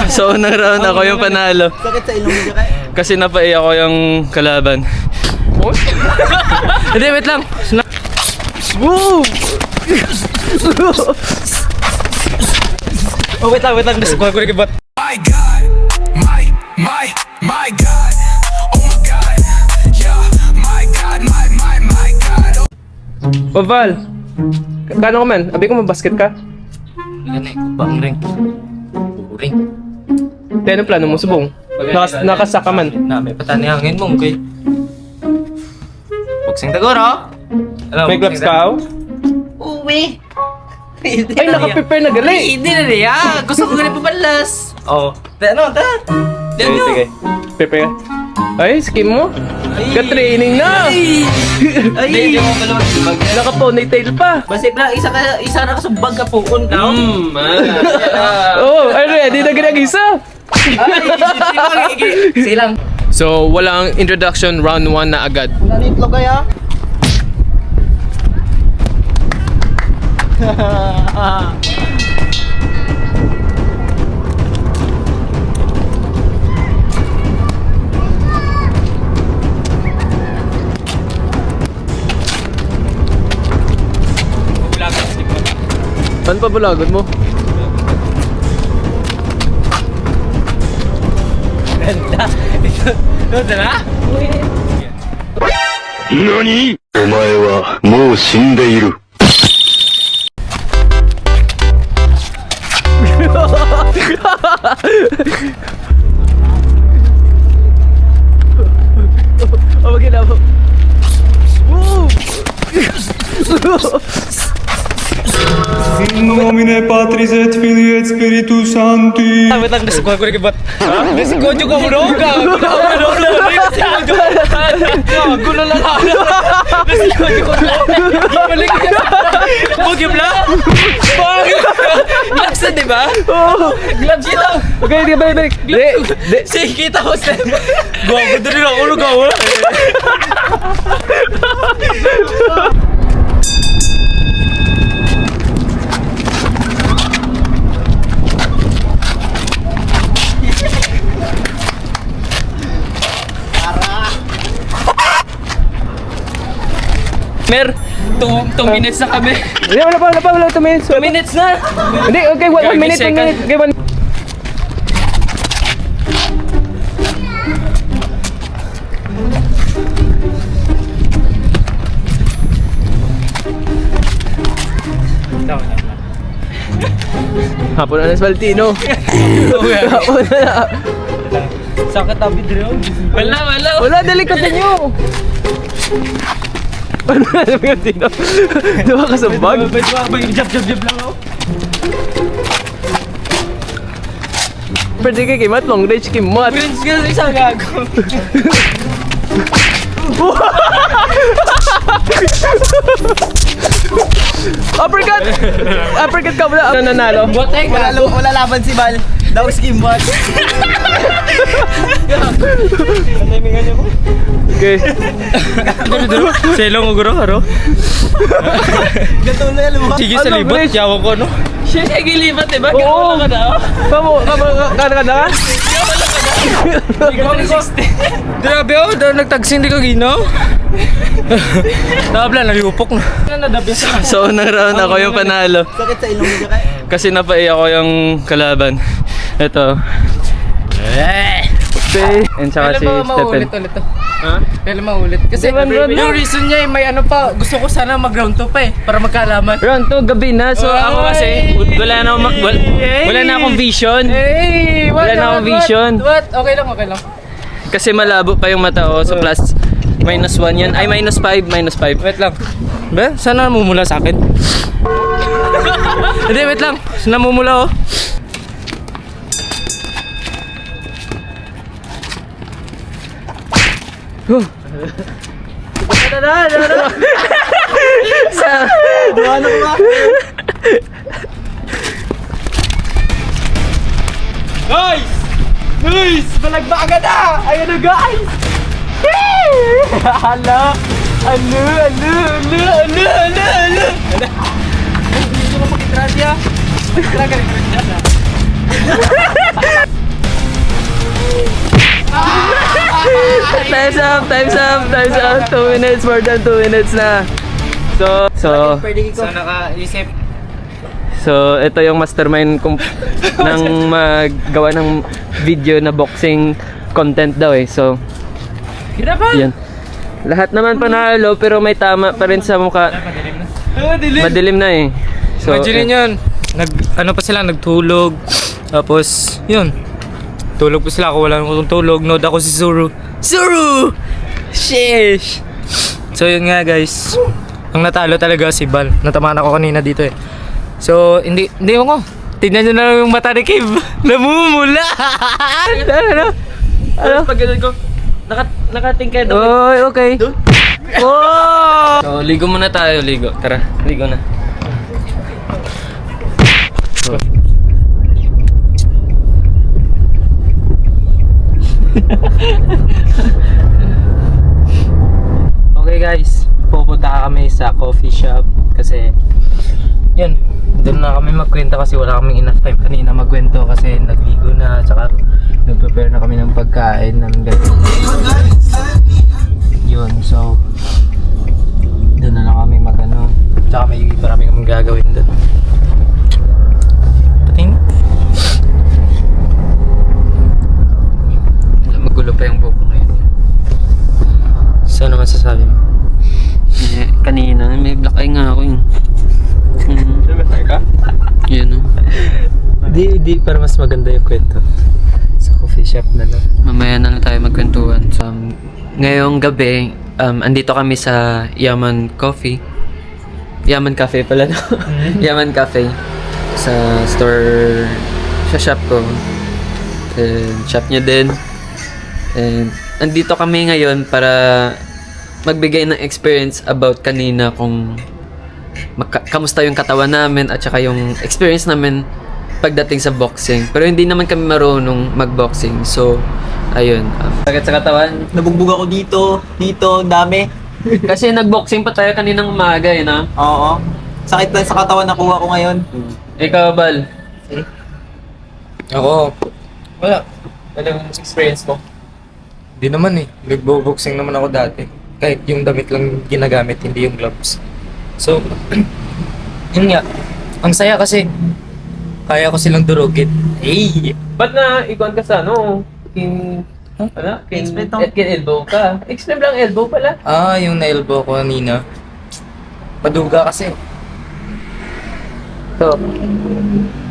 So, unang round ako yung panalo. Sakit sa ilong niya kaya. Kasi napaiyak ko yung kalaban. Hindi, wait lang. Woo! Oh, wait lang. Gusto ko kibot. My God, my God, oh my God, yeah, my God, my God. Oh, Val. Kano ko man? Abi ko mabasket ka? Yan eh, bang ring. Ring. Ano plano mo? Subong? Nakasaka man. Na, may patani hangin mo, okay? Boxing tagoro. May gloves ka? Uwi. Ay, naka-prepare na gali. Hindi na niya. Gusto ko ganun papalas. Oh. Ano, ta? Sige, sige. Prepare ka. Ay, skin mo. Ka-training na. Ay! Naka-ponytail pa. Basta isa na kasubag ka po. Oh, ay ready na ginag-isa. Silang. So, walang introduction, round 1 na agad. Wala nitlo kaya? Saan pa bulagon mo? Ganda. Ito na? NANI?! お前はもう死んでいる。Oh, ginawa. Woo! In nomine Patris et Filii et Spiritus Sancti. Wait lang, gusto ko kibot. Gusto ko ko mo ka. Gulo lang ako. Gusto ko balik. Bugibla? Gloves na, di ba? Oo. Gloves ito. Okay, di ba, balik. Sige, kita ko sa... Gago, dali lang ako gawa. Mer, 2 minutes na kami. Hindi, wala pa, 2 minutes. 2 minutes na. Hindi, okay, 1 minute, 1 minute. Okay, 1 Hapon na ng Svaltino. Hapon na. Sakit tabi dito. Wala. Wala, delikatan nyo. Ano na sa Svaltino? Diba ka sa bag? Jab lang ako. Pwede kay Kimat, long range Kimat. Prince ka isang gago. Uppercut ka muna. Nanalo. Botek, wala laban si Val. Daw skin bot. Okay. Selong uguro, haro. Gato na lumabas. Sige sa libot, yawa ko, no? Siya gilibat, diba? Oo. Gawala ka na. Kano ka na? Grabe oh, nagtagsing di ka ginaw. Nakabla, naliupok na. So, unang round ako yung panalo. Sakit sa ilong niya kaya. Kasi napaiyak ko yung kalaban. Ito. Okay. And saka si Stephen. Ulit to. Ha? Kailan maulit? Kasi Di ba, round yung na? reason niya may ano pa, gusto ko sana mag-round 2 pa eh, para magkaalaman. Round 2, gabi na. So, ako kasi, wala na akong vision. Hey! Wala na akong vision. What? Okay lang. Kasi malabo pa yung mata ko. So, plus, -1 yun. Ay, -5. Wait lang. Ba? Sana namumula sa akin? Hindi, wait lang. Namumula oh. Ano ba? Guys! Balagbaga na! Ayan na guys! Hala! Ano? Hindi ko makitrasya. Kailangan ka rin Time's up! 2 minutes, more than 2 minutes na. So, Sana nakaisip. So, ito yung mastermind ng maggawa ng video na boxing content daw eh. So, yan. Lahat naman panalo pero may tama pa rin sa mukha. Madilim na eh. So, Imagine yun. Nagtulog. Tapos, yun. Tulog pa sila ako. Wala akong tulog. Nod ako si Zuru. Zuru! Sheesh! So, yun nga guys. Ang natalo talaga si Bal. Natamaan ako kanina dito eh. So, hindi ako. Tignan nyo na lang yung mata ni Kim. Namumula! ano? Pag ganun ko, nakatingkad ako. Oy, okay. Oh! So, ligo muna tayo, ligo. Tara, ligo na. Okay guys, pupunta kami sa coffee shop kasi yun, doon na kami magkwento kasi wala kaming enough time kanina magkwento kasi nagligo na tsaka nag-prepare na kami ng pagkain ng gabi. Yun, so doon na lang kami magano tsaka may marami kaming gagawin doon. Pating? Magulo pa yung buko ngayon. So ano masasabi mo? Eh, kanina, may black eye nga ako yung... Yun o. Di para mas maganda yung kwento. Sa coffee shop na lang. Mamaya na lang tayo magkwentuhan. So, ngayong gabi, andito kami sa Yaman Coffee. Yaman Cafe pala, no? Yaman Cafe. Sa store, sa shop ko. And shop niya din. And andito kami ngayon para magbigay ng experience about kanina kung kamusta yung katawan namin at saka yung experience namin pagdating sa boxing. Pero hindi naman kami marunong magboxing. So, ayun. Sakit sa katawan. Nabugbog ako dito, dami. Kasi nagboxing pa tayo kaninang umaga, yun ha? Oo. Sakit lang sa katawan nakuha ko ngayon. Ikaw, Bal. Ako, wala. Anong experience mo? Di naman eh. Nagbo-boxing naman ako dati. Kahit yung damit lang ginagamit, hindi yung gloves. So, yun nga. Ang saya kasi, kaya ko silang durugin. Hey! Ba't na ikon ka sa ano? Explain to. Elbow ka. Explain lang elbow pala. Ah, yung na-elbow ko kanina. Maduga kasi. So,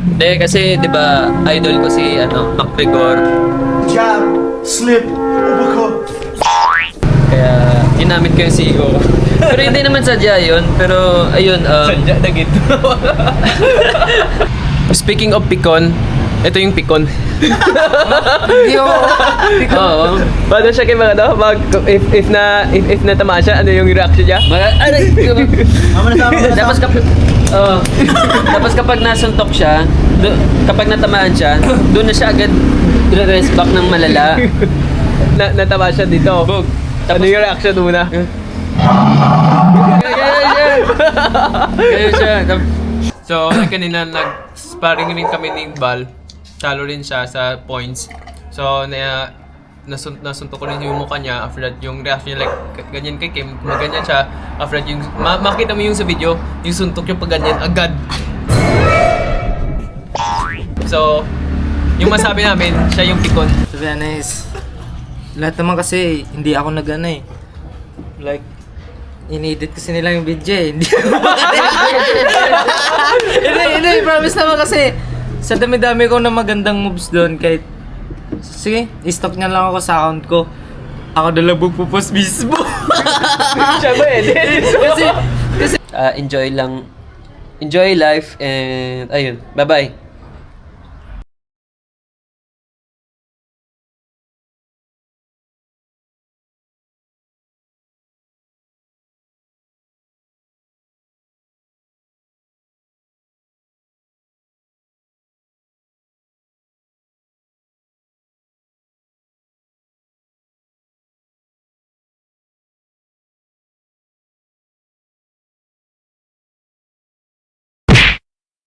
hindi kasi 'di ba idol ko si McGregor. Jab, slip, uppercut. Kaya ginamit ko yung CEO. Pero hindi naman sadya yun. Pero ayun. Sadya na gito. Speaking of pikon, ito yung pikon. Hindi ako. Oo. Paano siya kay mga if natama siya, ano yung reaction niya? Tapos kapag nasuntok siya, kapag natamaan siya, doon na siya agad rest back ng malala. Natama siya dito. Bog. Ano yung reaction muna? Kaya siya. So, kanina nag-sparring rin kami ni Bal. Talo rin siya sa points. So, nasuntok ko rin yung mukha niya. After that, yung reaction niya, like, ganyan kay Kim, gumaganyan siya. After that, yung, makita mo yung sa video, yung suntok yung pag ganyan, agad. So, yung masabi namin, siya yung pikon. To be honest, lahat naman kasi hindi ako nag-ano eh. Like, in-edit kasi nila yung video eh. Hindi, promise naman kasi sa dami-dami ko na magandang moves doon kahit sige, i-stock niya lang ako sa account ko. Ako na lang magpo-post mismo. Siya ba kasi enjoy life and ayun, bye-bye.